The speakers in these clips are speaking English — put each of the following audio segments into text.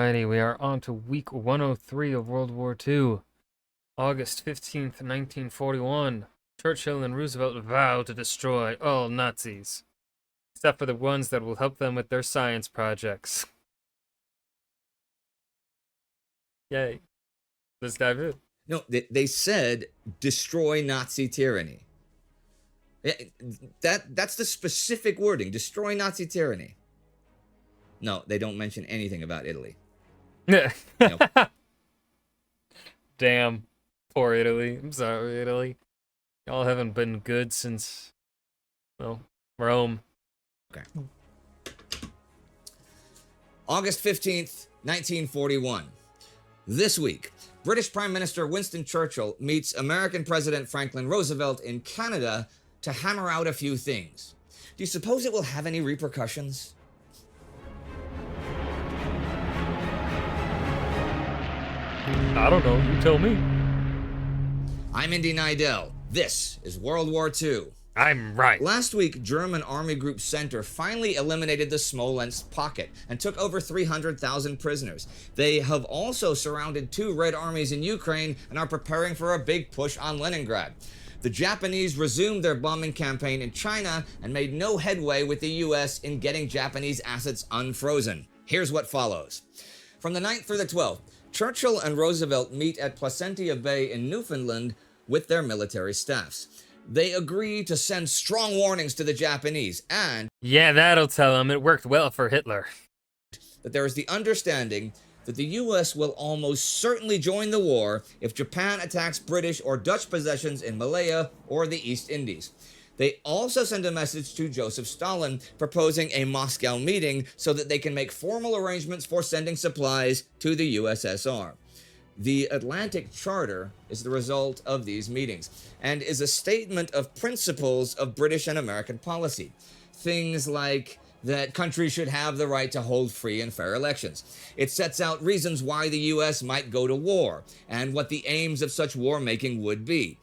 Alrighty, we are on to week 103 of World War II. August 15th, 1941. Churchill and Roosevelt vow to destroy all Nazis, except for the ones that will help them with their science projects. Yay. Let's dive in. No, they said destroy Nazi tyranny. That's the specific wording, destroy Nazi tyranny. No, they don't mention anything about Italy. Nope. Nope. Damn. Poor Italy. I'm sorry, Italy. Y'all haven't been good since, well, Rome. Okay. August 15th, 1941. This week, British Prime Minister Winston Churchill meets American President Franklin Roosevelt in Canada to hammer out a few things. Do you suppose it will have any repercussions? I don't know. You tell me. I'm Indy Nidell. This is World War II. I'm right. Last week, German Army Group Center finally eliminated the Smolensk pocket and took over 300,000 prisoners. They have also surrounded two Red Armies in Ukraine and are preparing for a big push on Leningrad. The Japanese resumed their bombing campaign in China and made no headway with the US in getting Japanese assets unfrozen. Here's what follows. From the 9th through the 12th, Churchill and Roosevelt meet at Placentia Bay in Newfoundland with their military staffs. They agree to send strong warnings to the Japanese and Yeah, that'll tell them it worked well for Hitler. that there is the understanding that the US will almost certainly join the war if Japan attacks British or Dutch possessions in Malaya or the East Indies. They also send a message to Joseph Stalin proposing a Moscow meeting so that they can make formal arrangements for sending supplies to the USSR. The Atlantic Charter is the result of these meetings and is a statement of principles of British and American policy. Things like that countries should have the right to hold free and fair elections. It sets out reasons why the US might go to war and what the aims of such war making would be.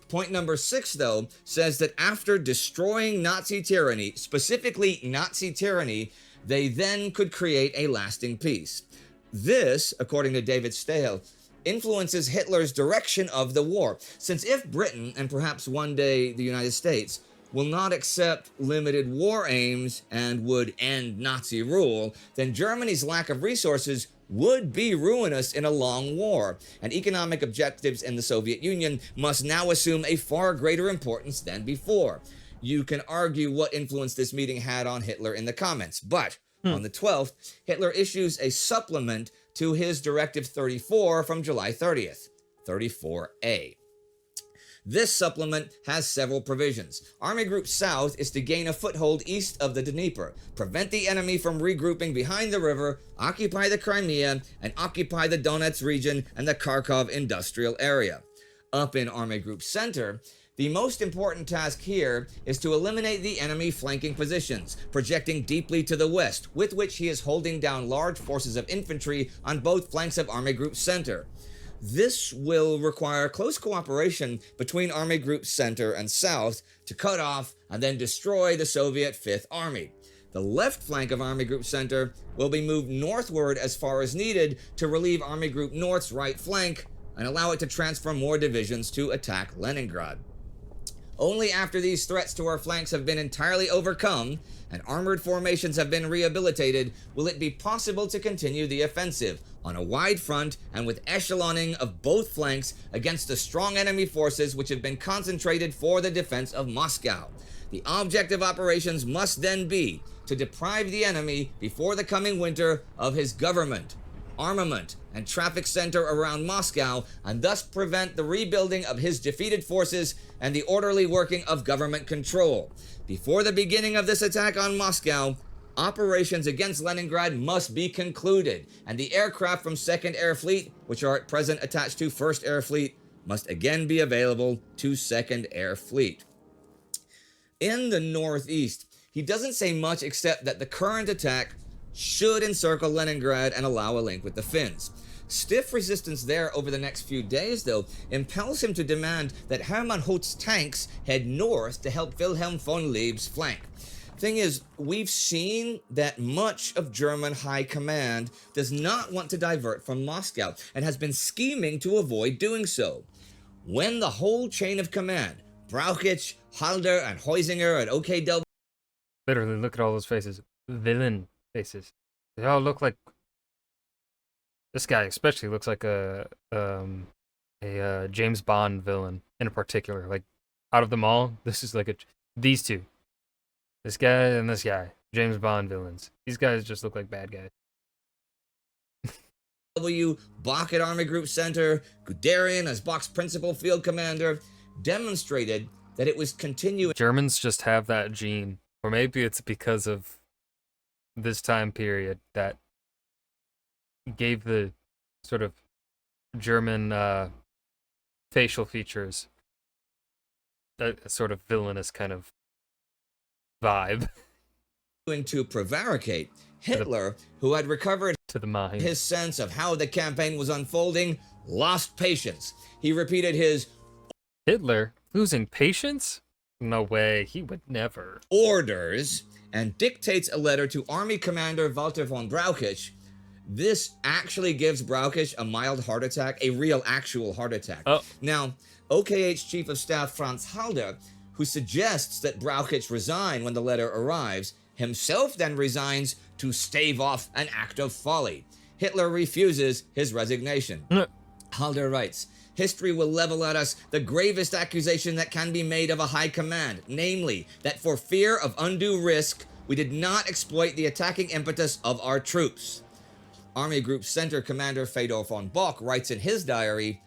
Point number 6, though, says that after destroying Nazi tyranny, specifically Nazi tyranny, they then could create a lasting peace. This, according to David Stahl, influences Hitler's direction of the war, since if Britain, and perhaps one day the United States, will not accept limited war aims and would end Nazi rule, then Germany's lack of resources would be ruinous in a long war, and economic objectives in the Soviet Union must now assume a far greater importance than before. You can argue what influence this meeting had on Hitler in the comments, but on the 12th, Hitler issues a supplement to his Directive 34 from July 30th, 34A. This supplement has several provisions. Army Group South is to gain a foothold east of the Dnieper, prevent the enemy from regrouping behind the river, occupy the Crimea, and occupy the Donetsk region and the Kharkov industrial area. Up in Army Group Center, the most important task here is to eliminate the enemy flanking positions, projecting deeply to the west, with which he is holding down large forces of infantry on both flanks of Army Group Center. This will require close cooperation between Army Group Center and South to cut off and then destroy the Soviet Fifth Army. The left flank of Army Group Center will be moved northward as far as needed to relieve Army Group North's right flank and allow it to transfer more divisions to attack Leningrad. Only after these threats to our flanks have been entirely overcome and armored formations have been rehabilitated will it be possible to continue the offensive on a wide front and with echeloning of both flanks against the strong enemy forces which have been concentrated for the defense of Moscow. The object of operations must then be to deprive the enemy before the coming winter of his government, armament, and traffic center around Moscow, and thus prevent the rebuilding of his defeated forces and the orderly working of government control. Before the beginning of this attack on Moscow, operations against Leningrad must be concluded, and the aircraft from 2nd Air Fleet, which are at present attached to 1st Air Fleet, must again be available to 2nd Air Fleet. In the northeast, he doesn't say much except that the current attack should encircle Leningrad and allow a link with the Finns. Stiff resistance there over the next few days, though, impels him to demand that Hermann Hoth's tanks head north to help Wilhelm von Leeb's flank. Thing is, we've seen that much of German high command does not want to divert from Moscow and has been scheming to avoid doing so. When the whole chain of command, Brauchitsch, Halder, and Heusinger at OKW, Literally, look at all those faces. Villain faces. They all look like. This guy especially looks like a James Bond villain in particular. Like, out of them all, this is like these two. This guy and this guy. James Bond villains. These guys just look like bad guys. Bach at Army Group Center, Guderian as Bach's principal field commander, demonstrated that it was continuing. Germans just have that gene. Or maybe it's because of this time period that gave the sort of German facial features a sort of villainous kind of vibe. To prevaricate, Hitler, who had recovered to the mind. His sense of how the campaign was unfolding, lost patience. He repeated his Hitler losing patience? No way, he would never. Orders and dictates a letter to Army Commander Walter von Brauchitsch. This actually gives Brauchitsch a mild heart attack, a real actual heart attack. Oh. Now, OKH Chief of Staff Franz Halder, who suggests that Brauchitsch resign when the letter arrives, himself then resigns to stave off an act of folly. Hitler refuses his resignation. Halder writes, "History will level at us the gravest accusation that can be made of a high command, namely, that for fear of undue risk, we did not exploit the attacking impetus of our troops." Army Group Center Commander Fedor von Bock writes in his diary,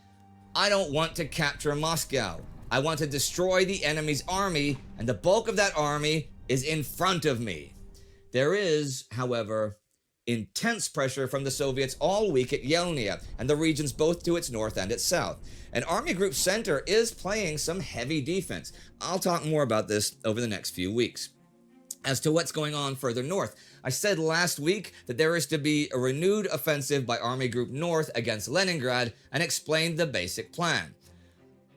"I don't want to capture Moscow. I want to destroy the enemy's army, and the bulk of that army is in front of me." There is, however, intense pressure from the Soviets all week at Yelnya and the regions both to its north and its south. And Army Group Center is playing some heavy defense. I'll talk more about this over the next few weeks. As to what's going on further north, I said last week that there is to be a renewed offensive by Army Group North against Leningrad and explained the basic plan.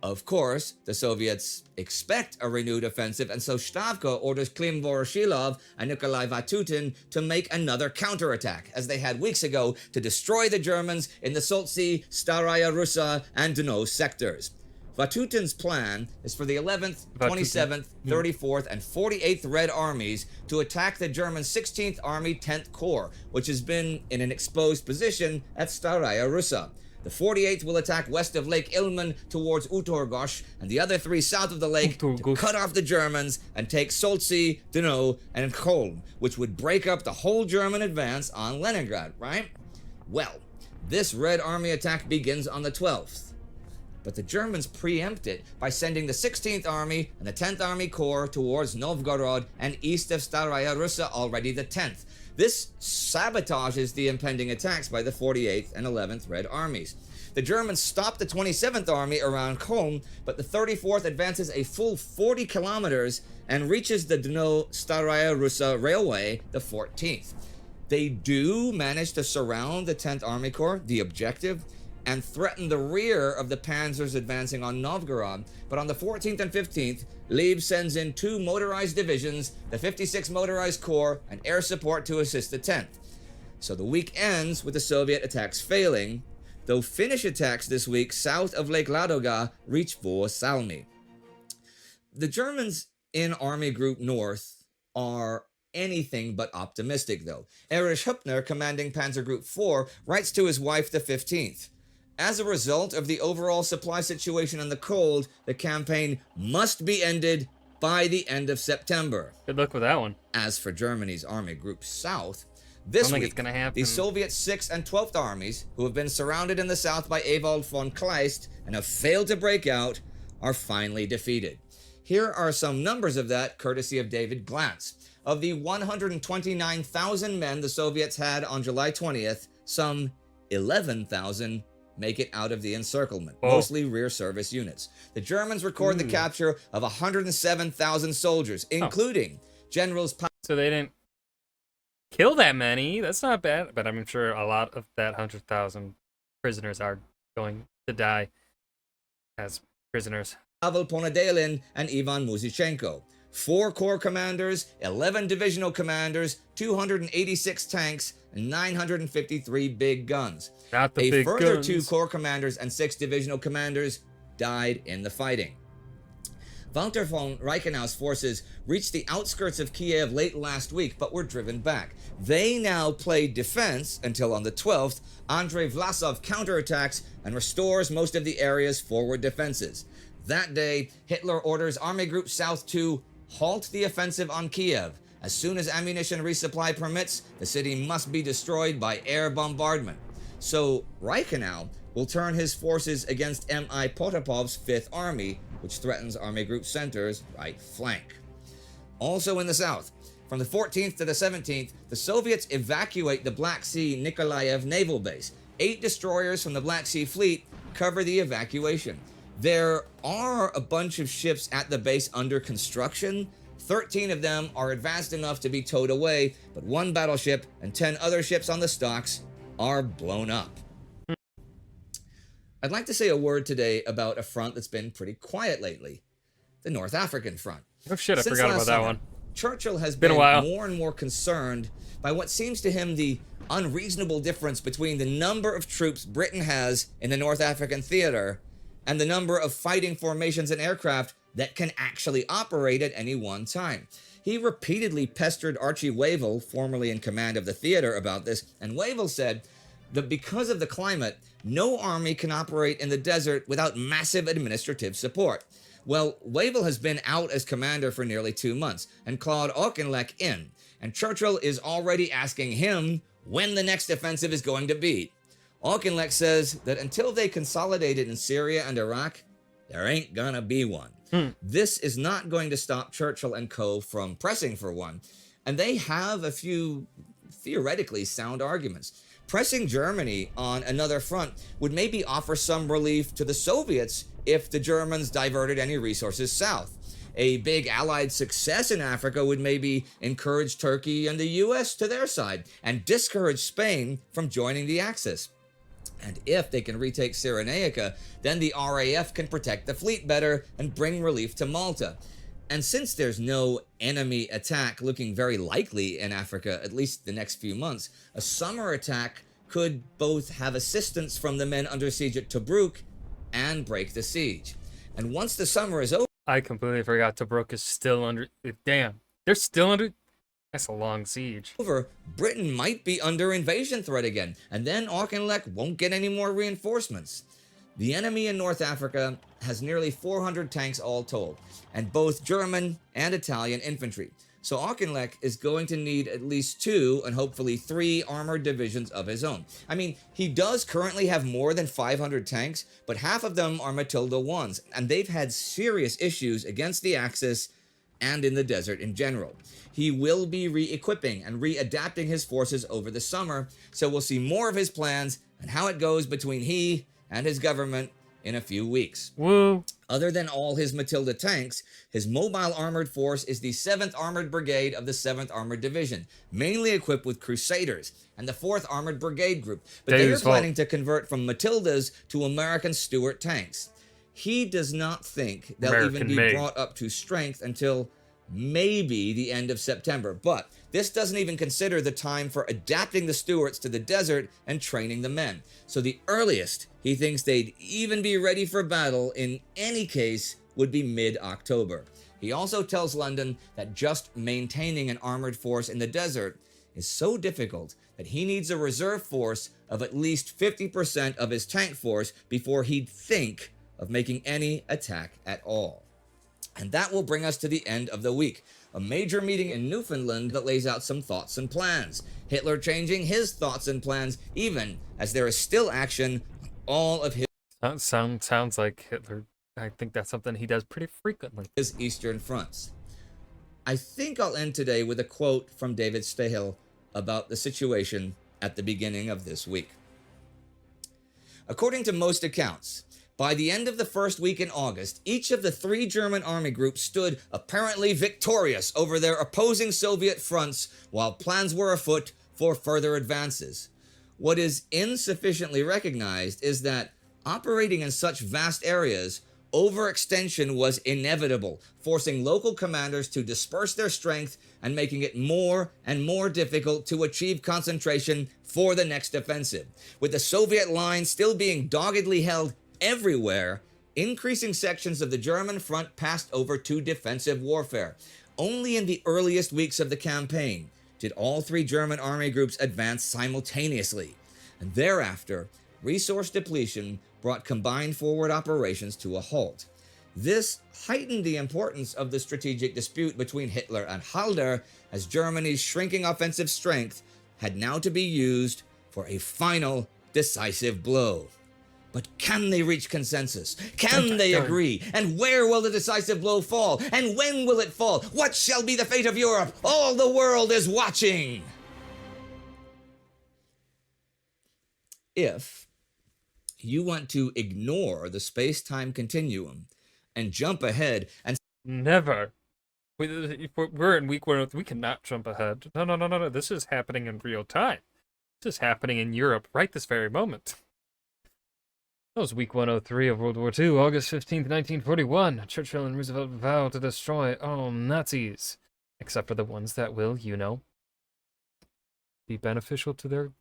Of course, the Soviets expect a renewed offensive, and so Stavka orders Klim Voroshilov and Nikolai Vatutin to make another counterattack, as they had weeks ago, to destroy the Germans in the Soltsi, Staraya Russa, and Dno sectors. Vatutin's plan is for the 11th, 27th, 34th, and 48th Red Armies to attack the German 16th Army 10th Corps, which has been in an exposed position at Staraya Russa. The 48th will attack west of Lake Ilmen towards Utorgosh, and the other three south of the lake to cut off the Germans and take Soltsi, Dno, and Cholm, which would break up the whole German advance on Leningrad, right? Well, this Red Army attack begins on the 12th. But the Germans preempt it by sending the 16th Army and the 10th Army Corps towards Novgorod and east of Staraya Russa already the 10th. This sabotages the impending attacks by the 48th and 11th Red Armies. The Germans stop the 27th Army around Cholm, but the 34th advances a full 40 kilometers and reaches the Dno-Staraya Russa Railway the 14th. They do manage to surround the 10th Army Corps, the objective, and threaten the rear of the panzers advancing on Novgorod, but on the 14th and 15th, Lieb sends in two motorized divisions, the 56th Motorized Corps, and air support to assist the 10th. So the week ends with the Soviet attacks failing, though Finnish attacks this week south of Lake Ladoga reach Vuosalmi. The Germans in Army Group North are anything but optimistic, though. Erich Hübner, commanding Panzer Group 4, writes to his wife the 15th, "As a result of the overall supply situation in the cold, the campaign must be ended by the end of September." Good luck with that one. As for Germany's Army Group South, this week, it's gonna happen. the Soviet 6th and 12th Armies, who have been surrounded in the south by Ewald von Kleist and have failed to break out, are finally defeated. Here are some numbers of that, courtesy of David Glantz. Of the 129,000 men the Soviets had on July 20th, some 11,000 make it out of the encirclement, mostly rear service units. The Germans record the capture of 107,000 soldiers, including Generals... So they didn't kill that many. That's not bad, but I'm sure a lot of that 100,000 prisoners are going to die as prisoners. Pavel Ponedelin and Ivan Muzichenko. 4 corps commanders, 11 divisional commanders, 286 tanks, and 953 big guns. Not the A big further guns. 2 corps commanders and 6 divisional commanders died in the fighting. Walter von Reichenau's forces reached the outskirts of Kiev late last week, but were driven back. They now played defense until on the 12th, Andrei Vlasov counterattacks and restores most of the area's forward defenses. That day, Hitler orders Army Group South to halt the offensive on Kiev. As soon as ammunition resupply permits, the city must be destroyed by air bombardment. So Reichenau will turn his forces against M.I. Potapov's 5th Army, which threatens Army Group Center's right flank. Also in the south, from the 14th to the 17th, the Soviets evacuate the Black Sea Nikolaev naval base. 8 destroyers from the Black Sea Fleet cover the evacuation. There are a bunch of ships at the base under construction. 13 of them are advanced enough to be towed away, but 1 battleship and 10 other ships on the stocks are blown up. I'd like to say a word today about a front that's been pretty quiet lately, the North African front. Oh shit, I Since forgot last about that summer, one. Churchill has Been a been while. more and more concerned by what seems to him the unreasonable difference between the number of troops Britain has in the North African theater and the number of fighting formations and aircraft that can actually operate at any one time. He repeatedly pestered Archie Wavell, formerly in command of the theater, about this, and Wavell said that because of the climate, no army can operate in the desert without massive administrative support. Well, Wavell has been out as commander for nearly 2 months, and Claude Auchinleck in, and Churchill is already asking him when the next offensive is going to be. Auchinleck says that until they consolidated in Syria and Iraq, there ain't gonna be one. This is not going to stop Churchill and co. from pressing for one, and they have a few theoretically sound arguments. Pressing Germany on another front would maybe offer some relief to the Soviets if the Germans diverted any resources south. A big Allied success in Africa would maybe encourage Turkey and the US to their side and discourage Spain from joining the Axis. And if they can retake Cyrenaica, then the RAF can protect the fleet better and bring relief to Malta. And since there's no enemy attack looking very likely in Africa, at least the next few months, a summer attack could both have assistance from the men under siege at Tobruk and break the siege. And once the summer is over, I completely forgot Tobruk is still under. Damn, they're still under. That's a long siege. Britain might be under invasion threat again, and then Auchinleck won't get any more reinforcements. The enemy in North Africa has nearly 400 tanks all told, and both German and Italian infantry. So Auchinleck is going to need at least 2 and hopefully 3 armored divisions of his own. I mean, he does currently have more than 500 tanks, but half of them are Matilda 1s, and they've had serious issues against the Axis and in the desert in general. He will be re-equipping and readapting his forces over the summer, so we'll see more of his plans and how it goes between he and his government in a few weeks. Woo! Other than all his Matilda tanks, his mobile armored force is the 7th Armored Brigade of the 7th Armored Division, mainly equipped with Crusaders, and the 4th Armored Brigade Group, but they are planning to convert from Matildas to American Stuart tanks. He does not think they'll even be brought up to strength until maybe the end of September, but this doesn't even consider the time for adapting the Stuarts to the desert and training the men. So the earliest he thinks they'd even be ready for battle in any case would be mid-October. He also tells London that just maintaining an armored force in the desert is so difficult that he needs a reserve force of at least 50% of his tank force before he'd think of making any attack at all. And that will bring us to the end of the week. A major meeting in Newfoundland that lays out some thoughts and plans. Hitler changing his thoughts and plans, even as there is still action on all of his Sounds like Hitler. I think that's something he does pretty frequently. eastern fronts. I think I'll end today with a quote from David Stahill about the situation at the beginning of this week. According to most accounts, by the end of the first week in August, each of the 3 German army groups stood apparently victorious over their opposing Soviet fronts while plans were afoot for further advances. What is insufficiently recognized is that operating in such vast areas, Overextension was inevitable, forcing local commanders to disperse their strength and making it more and more difficult to achieve concentration for the next offensive. With the Soviet line still being doggedly held everywhere, increasing sections of the German front passed over to defensive warfare. Only in the earliest weeks of the campaign did all three German army groups advance simultaneously, and thereafter, resource depletion brought combined forward operations to a halt. This heightened the importance of the strategic dispute between Hitler and Halder, as Germany's shrinking offensive strength had now to be used for a final decisive blow. But can they reach consensus? Can they agree? And where will the decisive blow fall? And when will it fall? What shall be the fate of Europe? All the world is watching! If you want to ignore the space-time continuum and jump ahead and... Never. We're in week 103. We cannot jump ahead. No. This is happening in real time. This is happening in Europe right this very moment. That was week 103 of World War II, August 15th, 1941. Churchill and Roosevelt vow to destroy all Nazis, except for the ones that will, you know, be beneficial to their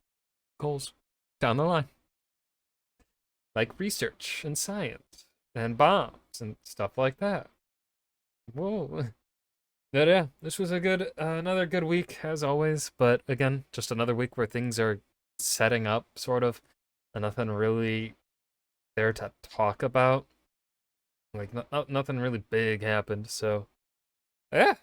goals down the line. Like research and science and bombs and stuff like that. Whoa. But yeah, this was a good, another good week as always. But again, just another week where things are setting up, sort of, and nothing really there to talk about. Like, nothing really big happened. So, yeah,